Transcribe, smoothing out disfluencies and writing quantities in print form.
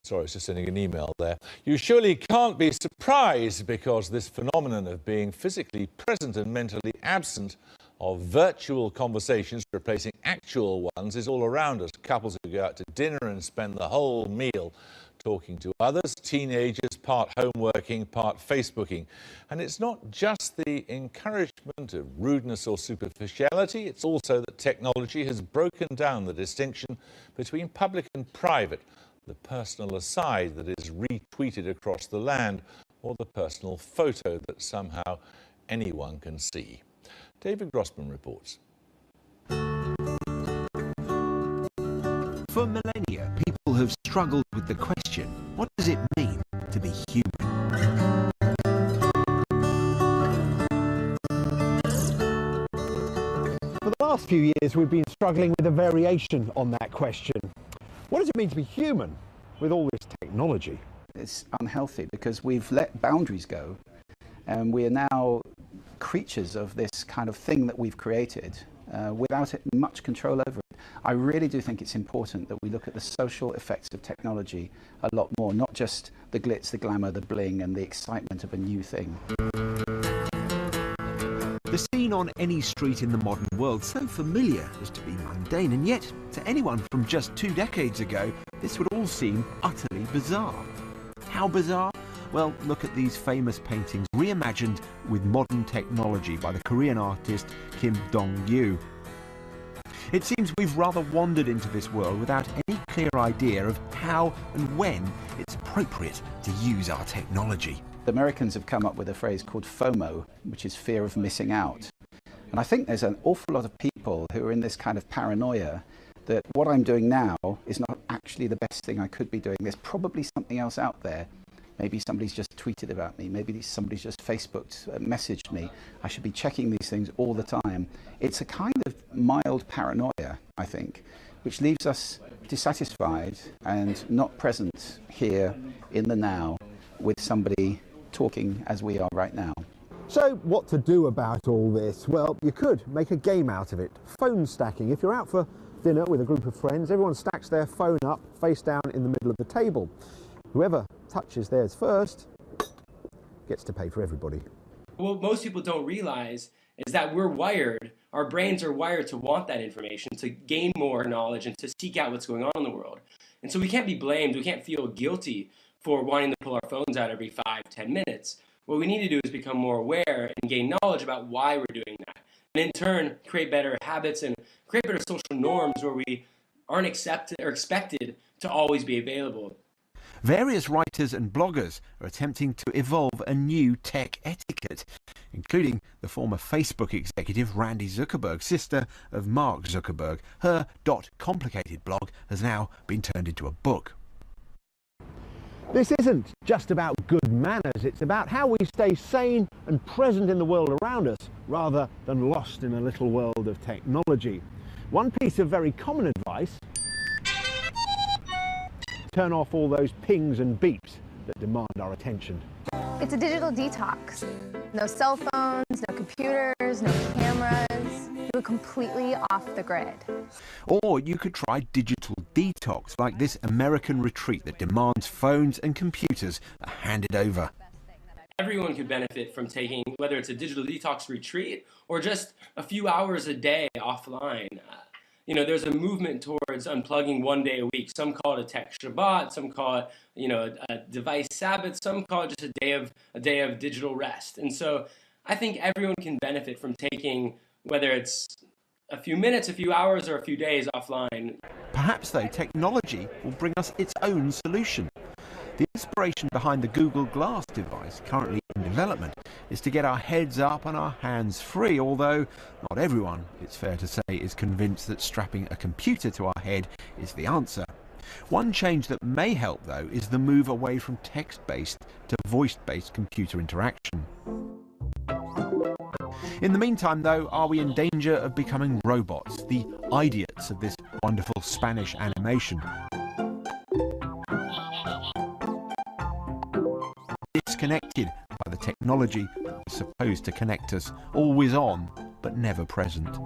Sorry, it's just sending an email there. You surely can't be surprised because this phenomenon of being physically present and mentally absent, of virtual conversations replacing actual ones, is all around us. Couples who go out to dinner and spend the whole meal talking to others, teenagers part homeworking, part Facebooking. And it's not just the encouragement of rudeness or superficiality, it's also that technology has broken down the distinction between public and private, the personal aside that is retweeted across the land, or the personal photo that somehow anyone can see. David Grossman reports. For millennia, people have struggled with the question, what does it mean to be human? For the last few years, we've been struggling with a variation on that question. What does it mean to be human with all this technology? It's unhealthy because we've let boundaries go and we are now creatures of this kind of thing that we've created without much control over it. I really do think it's important that we look at the social effects of technology a lot more, not just the glitz, the glamour, the bling and the excitement of a new thing. The scene on any street in the modern world, so familiar as to be mundane, and yet to anyone from just 2 decades ago, this would all seem utterly bizarre. How bizarre? Well, look at these famous paintings reimagined with modern technology by the Korean artist Kim Dong-gyu. It seems we've rather wandered into this world without any clear idea of how and when it's appropriate to use our technology. The Americans have come up with a phrase called FOMO, which is fear of missing out. And I think there's an awful lot of people who are in this kind of paranoia that what I'm doing now is not actually the best thing I could be doing. There's probably something else out there. Maybe somebody's just tweeted about me. Maybe somebody's just Facebooked, messaged me. I should be checking these things all the time. It's a kind of mild paranoia, I think, which leaves us dissatisfied and not present here in the now with somebody talking as we are right now. So what to do about all this? Well, you could make a game out of it. Phone stacking. If you're out for dinner with a group of friends, everyone stacks their phone up face down in the middle of the table. Whoever touches theirs first gets to pay for everybody. What most people don't realize is that we're wired, our brains are wired to want that information, to gain more knowledge and to seek out what's going on in the world. And so we can't be blamed, we can't feel guilty for wanting to pull our phones out every 5-10 minutes. What we need to do is become more aware and gain knowledge about why we're doing that. And in turn, create better habits and create better social norms where we aren't accepted or expected to always be available. Various writers and bloggers are attempting to evolve a new tech etiquette, including the former Facebook executive Randy Zuckerberg, sister of Mark Zuckerberg. Her .complicated blog has now been turned into a book. This isn't just about good manners, it's about how we stay sane and present in the world around us, rather than lost in a little world of technology. One piece of very common advice: turn off all those pings and beeps that demand our attention. It's a digital detox. No cell phones, no computers, no cameras. You're completely off the grid. Or you could try digital detox, like this American retreat that demands phones and computers are handed over. Everyone could benefit from taking, whether it's a digital detox retreat or just a few hours a day offline. You know, there's a movement towards unplugging 1 day a week. Some call it a tech Shabbat, some call it, you know, a device Sabbath, some call it just a day of digital rest. And so I think everyone can benefit from taking, whether it's a few minutes, a few hours, or a few days offline. Perhaps, though, technology will bring us its own solution. The inspiration behind the Google Glass device, currently in development, is to get our heads up and our hands free, although not everyone, it's fair to say, is convinced that strapping a computer to our head is the answer. One change that may help, though, is the move away from text-based to voice-based computer interaction. In the meantime, though, are we in danger of becoming robots, the idiots of this wonderful Spanish animation? Disconnected by the technology that was supposed to connect us, always on, but never present.